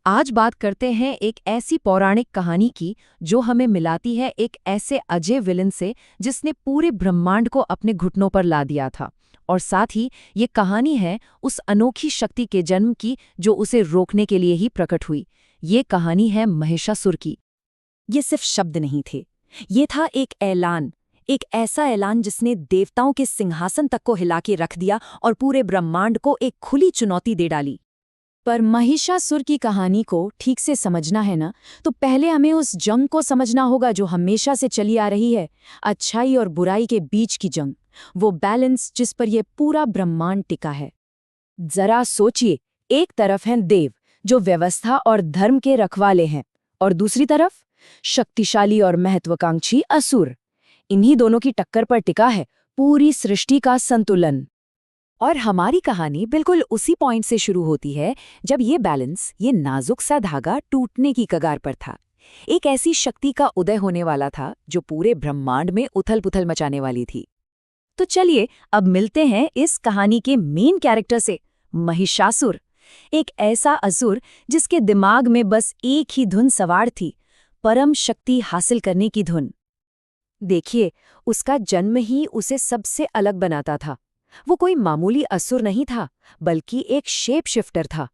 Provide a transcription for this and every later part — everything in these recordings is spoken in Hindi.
आज बात करते हैं एक ऐसी पौराणिक कहानी की जो हमें मिलाती है एक ऐसे अजय विलन से जिसने पूरे ब्रह्मांड को अपने घुटनों पर ला दिया था। और साथ ही ये कहानी है उस अनोखी शक्ति के जन्म की जो उसे रोकने के लिए ही प्रकट हुई। ये कहानी है महिषासुर की। ये सिर्फ शब्द नहीं थे, ये था एक ऐलान, एक ऐसा ऐलान जिसने देवताओं के सिंहासन तक को हिला के रख दिया और पूरे ब्रह्मांड को एक खुली चुनौती दे डाली। पर महिषासुर की कहानी को ठीक से समझना है ना, तो पहले हमें उस जंग को समझना होगा जो हमेशा से चली आ रही है, अच्छाई और बुराई के बीच की जंग, वो बैलेंस जिस पर यह पूरा ब्रह्मांड टिका है। जरा सोचिए, एक तरफ हैं देव जो व्यवस्था और धर्म के रखवाले हैं, और दूसरी तरफ शक्तिशाली और महत्वाकांक्षी असुर। इन्हीं दोनों की टक्कर पर टिका है पूरी सृष्टि का संतुलन। और हमारी कहानी बिल्कुल उसी पॉइंट से शुरू होती है जब ये बैलेंस, ये नाजुक सा धागा टूटने की कगार पर था। एक ऐसी शक्ति का उदय होने वाला था जो पूरे ब्रह्मांड में उथल-पुथल मचाने वाली थी। तो चलिए अब मिलते हैं इस कहानी के मेन कैरेक्टर से, महिषासुर। एक ऐसा असुर जिसके दिमाग में बस एक ही धुन सवार थी, परम शक्ति हासिल करने की धुन। देखिए, उसका जन्म ही उसे सबसे अलग बनाता था। वो कोई मामूली असुर नहीं था, बल्कि एक शेप शिफ्टर था।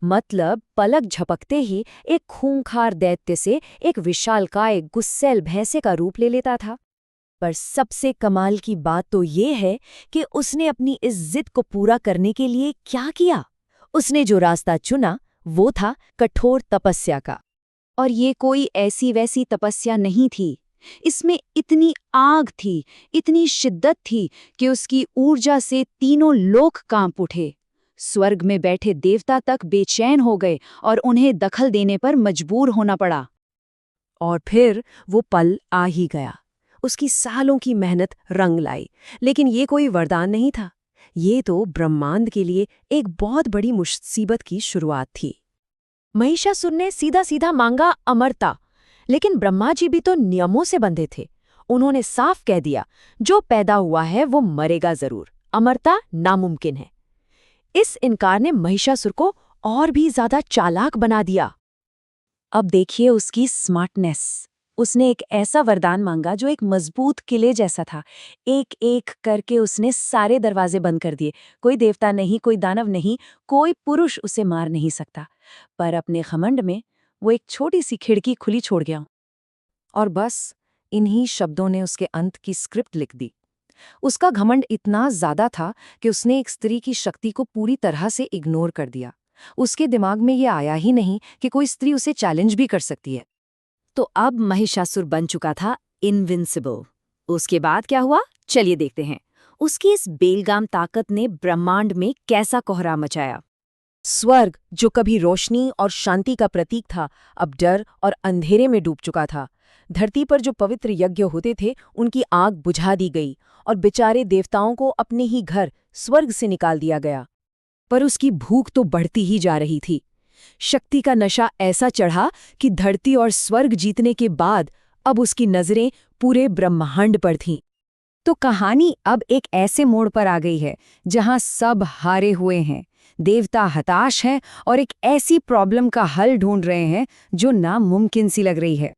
मतलब पलक झपकते ही एक खूंखार दैत्य से एक विशालकाय गुस्सैल भैंसे का रूप ले लेता था। पर सबसे कमाल की बात तो ये है कि उसने अपनी इस जिद को पूरा करने के लिए क्या किया। उसने जो रास्ता चुना वो था कठोर तपस्या का। और ये कोई ऐसी वैसी तपस्या नहीं थी। इसमें इतनी आग थी, इतनी शिद्दत थी कि उसकी ऊर्जा से तीनों लोक कांप उठे। स्वर्ग में बैठे देवता तक बेचैन हो गए और उन्हें दखल देने पर मजबूर होना पड़ा। और फिर वो पल आ ही गया। उसकी सालों की मेहनत रंग लाई, लेकिन ये कोई वरदान नहीं था। ये तो ब्रह्मांड के लिए एक बहुत बड़ी मुसीबत की शुरुआत थी। महिषासुर ने सीधा सीधा मांगा अमरता, लेकिन ब्रह्मा जी भी तो नियमों से बंधे थे। उन्होंने साफ कह दिया, जो पैदा हुआ है वो मरेगा जरूर, अमरता नामुमकिन है। इस इनकार ने महिषासुर को और भी ज्यादा चालाक बना दिया। अब देखिए उसकी स्मार्टनेस। उसने एक ऐसा वरदान मांगा जो एक मजबूत किले जैसा था। एक एक करके उसने सारे दरवाजे बंद कर दिए। कोई देवता नहीं, कोई दानव नहीं, कोई पुरुष उसे मार नहीं सकता। पर अपने घमंड में वो एक छोटी सी खिड़की खुली छोड़ गया। और बस इन्हीं शब्दों ने उसके अंत की स्क्रिप्ट लिख दी। उसका घमंड इतना ज्यादा था कि उसने एक स्त्री की शक्ति को पूरी तरह से इग्नोर कर दिया। उसके दिमाग में ये आया ही नहीं कि कोई स्त्री उसे चैलेंज भी कर सकती है। तो अब महिषासुर बन चुका था इनविंसिबल। उसके बाद क्या हुआ, चलिए देखते हैं। उसकी इस बेलगाम ताकत ने ब्रह्मांड में कैसा कोहराम मचाया। स्वर्ग, जो कभी रोशनी और शांति का प्रतीक था, अब डर और अंधेरे में डूब चुका था। धरती पर जो पवित्र यज्ञ होते थे, उनकी आग बुझा दी गई और बेचारे देवताओं को अपने ही घर स्वर्ग से निकाल दिया गया। पर उसकी भूख तो बढ़ती ही जा रही थी। शक्ति का नशा ऐसा चढ़ा कि धरती और स्वर्ग जीतने के बाद अब उसकी नजरें पूरे ब्रह्मांड पर थीं। तो कहानी अब एक ऐसे मोड़ पर आ गई है जहां सब हारे हुए हैं, देवता हताश हैं और एक ऐसी प्रॉब्लम का हल ढूंढ रहे हैं जो नामुमकिन सी लग रही है।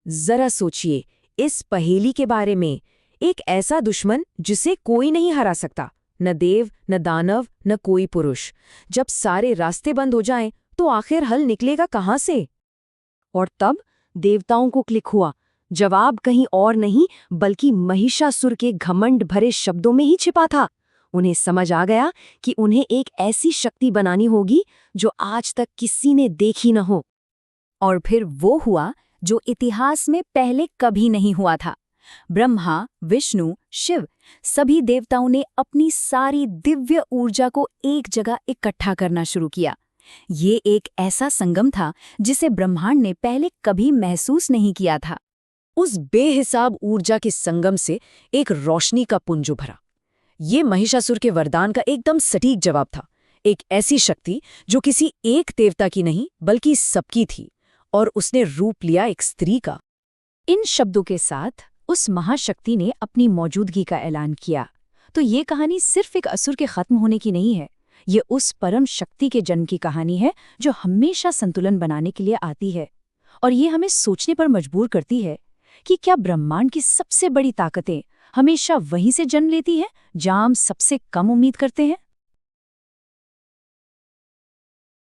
जरा सोचिए इस पहेली के बारे में, एक ऐसा दुश्मन जिसे कोई नहीं हरा सकता, न देव, न दानव, न कोई पुरुष। जब सारे रास्ते बंद हो जाएं, तो आखिर हल निकलेगा कहां से? और तब देवताओं को क्लिक हुआ। जवाब कहीं और नहीं बल्कि महिषासुर के घमंड भरे शब्दों में ही छिपा था। उन्हें समझ आ गया कि उन्हें एक ऐसी शक्ति बनानी होगी जो आज तक किसी ने देखी न हो। और फिर वो हुआ जो इतिहास में पहले कभी नहीं हुआ था। ब्रह्मा, विष्णु, शिव, सभी देवताओं ने अपनी सारी दिव्य ऊर्जा को एक जगह इकट्ठा करना शुरू किया। ये एक ऐसा संगम था जिसे ब्रह्मांड ने पहले कभी महसूस नहीं किया था। उस बेहिसाब ऊर्जा के संगम से एक रोशनी का पुंज उभरा। ये महिषासुर के वरदान का एकदम सटीक जवाब था। एक ऐसी शक्ति जो किसी एक देवता की नहीं बल्कि सबकी थी, और उसने रूप लिया एक स्त्री का। इन शब्दों के साथ उस महाशक्ति ने अपनी मौजूदगी का ऐलान किया। तो ये कहानी सिर्फ एक असुर के खत्म होने की नहीं है, ये उस परम शक्ति के जन्म की कहानी है जो हमेशा संतुलन बनाने के लिए आती है। और ये हमें सोचने पर मजबूर करती है कि क्या ब्रह्मांड की सबसे बड़ी ताकतें हमेशा वहीं से जन्म लेती हैं जहां हम सबसे कम उम्मीद करते हैं।